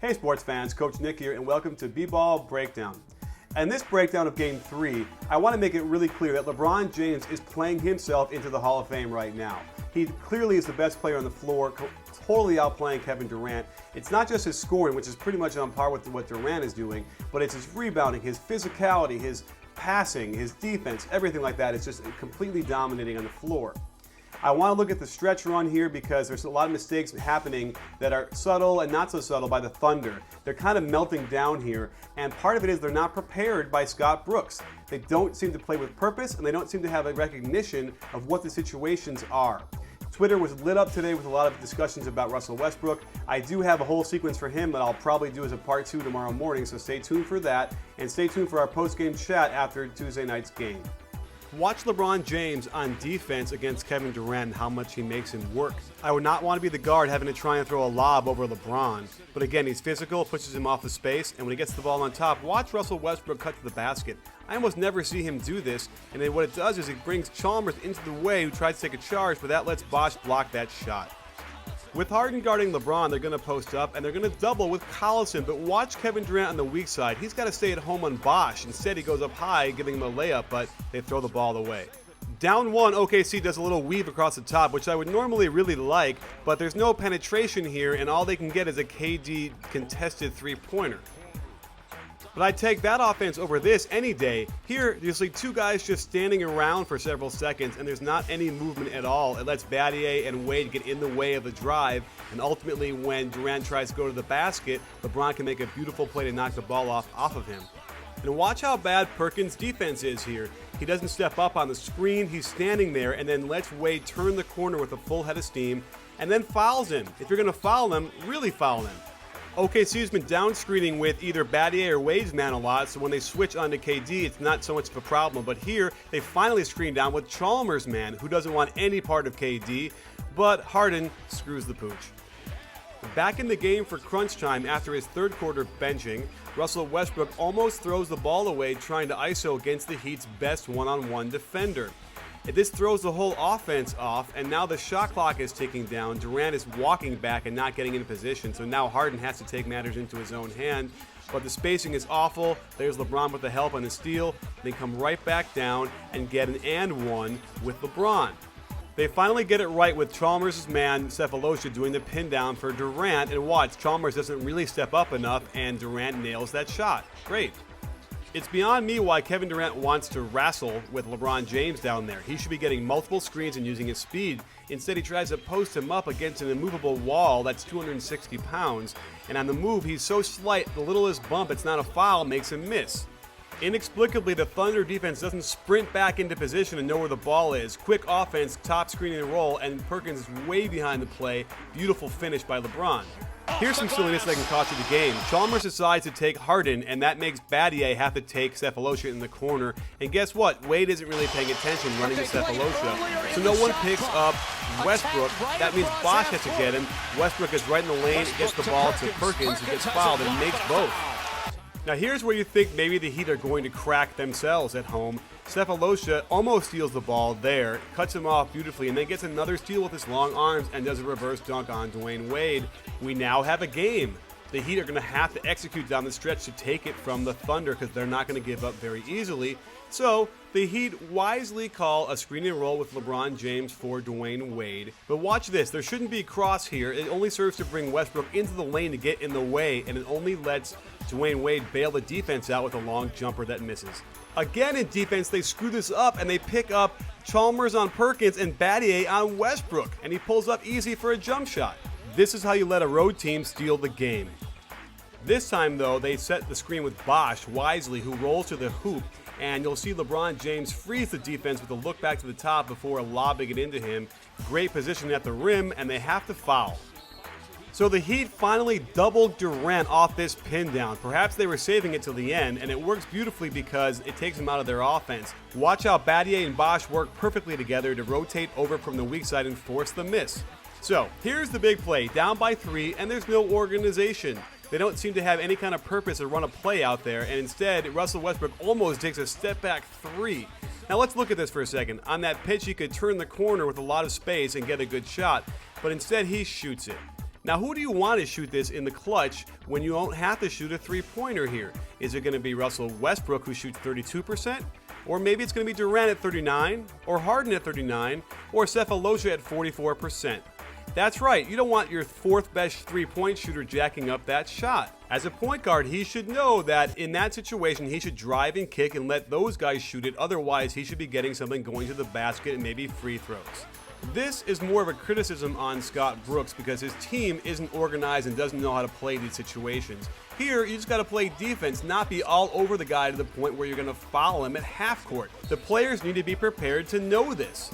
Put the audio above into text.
Hey sports fans, Coach Nick here, and welcome to B-Ball Breakdown. And this breakdown of Game 3, I want to make it really clear that LeBron James is playing himself into the Hall of Fame right now. He clearly is the best player on the floor, totally outplaying Kevin Durant. It's not just his scoring, which is pretty much on par with what Durant is doing, but it's his rebounding, his physicality, his passing, his defense, everything like that is just completely dominating on the floor. I want to look at the stretch run here because there's a lot of mistakes happening that are subtle and not so subtle by the Thunder. They're kind of melting down here, and part of it is they're not prepared by Scott Brooks. They don't seem to play with purpose, and they don't seem to have a recognition of what the situations are. Twitter was lit up today with a lot of discussions about Russell Westbrook. I do have a whole sequence for him that I'll probably do as a part 2 tomorrow morning, so stay tuned for that, and stay tuned for our post-game chat after Tuesday night's game. Watch LeBron James on defense against Kevin Durant and how much he makes him work. I would not want to be the guard having to try and throw a lob over LeBron. But again, he's physical, pushes him off the space, and when he gets the ball on top, watch Russell Westbrook cut to the basket. I almost never see him do this, and then what it does is it brings Chalmers into the way, who tries to take a charge, but that lets Bosh block that shot. With Harden guarding LeBron, they're going to post up, and they're going to double with Collison, but watch Kevin Durant on the weak side. He's got to stay at home on Bosh. Instead, he goes up high, giving him a layup, but they throw the ball away. Down one, OKC does a little weave across the top, which I would normally really like, but there's no penetration here, and all they can get is a KD contested three-pointer. But I'd take that offense over this any day. Here, you see two guys just standing around for several seconds, and there's not any movement at all. It lets Battier and Wade get in the way of the drive, and ultimately when Durant tries to go to the basket, LeBron can make a beautiful play to knock the ball off of him. And watch how bad Perkins' defense is here. He doesn't step up on the screen, he's standing there, and then lets Wade turn the corner with a full head of steam, and then fouls him. If you're going to foul him, really foul him. OKC's been down screening with either Battier or Wade's man a lot, so when they switch onto KD, it's not so much of a problem. But here, they finally screen down with Chalmers' man, who doesn't want any part of KD, but Harden screws the pooch. Back in the game for crunch time after his third quarter benching, Russell Westbrook almost throws the ball away trying to ISO against the Heat's best one-on-one defender. This throws the whole offense off, and now the shot clock is ticking down. Durant is walking back and not getting in position, so now Harden has to take matters into his own hand. But the spacing is awful. There's LeBron with the help on the steal. They come right back down and get an and one with LeBron. They finally get it right with Chalmers' man, Sefolosha, doing the pin down for Durant, and watch, Chalmers doesn't really step up enough, and Durant nails that shot. Great. It's beyond me why Kevin Durant wants to wrestle with LeBron James down there. He should be getting multiple screens and using his speed. Instead, he tries to post him up against an immovable wall that's 260 pounds. And on the move, he's so slight, the littlest bump, it's not a foul, makes him miss. Inexplicably, the Thunder defense doesn't sprint back into position and know where the ball is. Quick offense, top screen and roll, and Perkins is way behind the play. Beautiful finish by LeBron. Here's some silliness that can cost you the game. Chalmers decides to take Harden, and that makes Battier have to take Sefolosha in the corner. And guess what? Wade isn't really paying attention running to Sefolosha. So no one picks up Westbrook. That means Bosh has to get him. Westbrook is right in the lane, gets the ball to Perkins, who gets fouled and makes both. Now here's where you think maybe the Heat are going to crack themselves at home. Sefolosha almost steals the ball there, cuts him off beautifully, and then gets another steal with his long arms and does a reverse dunk on Dwayne Wade. We now have a game. The Heat are going to have to execute down the stretch to take it from the Thunder because they're not going to give up very easily. So the Heat wisely call a screen and roll with LeBron James for Dwayne Wade. But watch this. There shouldn't be a cross here. It only serves to bring Westbrook into the lane to get in the way, and it only lets Dwayne Wade bail the defense out with a long jumper that misses. Again in defense, they screw this up, and they pick up Chalmers on Perkins and Battier on Westbrook, and he pulls up easy for a jump shot. This is how you let a road team steal the game. This time, though, they set the screen with Bosh wisely, who rolls to the hoop, and you'll see LeBron James freeze the defense with a look back to the top before lobbing it into him. Great position at the rim, and they have to foul. So the Heat finally doubled Durant off this pin down. Perhaps they were saving it till the end, and it works beautifully because it takes them out of their offense. Watch how Battier and Bosh work perfectly together to rotate over from the weak side and force the miss. So here's the big play, down by 3, and there's no organization. They don't seem to have any kind of purpose or run a play out there, and instead, Russell Westbrook almost takes a step back 3. Now let's look at this for a second. On that pitch, he could turn the corner with a lot of space and get a good shot, but instead he shoots it. Now, who do you want to shoot this in the clutch when you don't have to shoot a three-pointer here? Is it going to be Russell Westbrook, who shoots 32%? Or maybe it's going to be Durant at 39%, or Harden at 39%, or Sefolosha at 44%. That's right, you don't want your fourth best three-point shooter jacking up that shot. As a point guard, he should know that in that situation, he should drive and kick and let those guys shoot it. Otherwise, he should be getting something going to the basket and maybe free throws. This is more of a criticism on Scott Brooks because his team isn't organized and doesn't know how to play these situations. Here, you just got to play defense, not be all over the guy to the point where you're going to foul him at half court. The players need to be prepared to know this.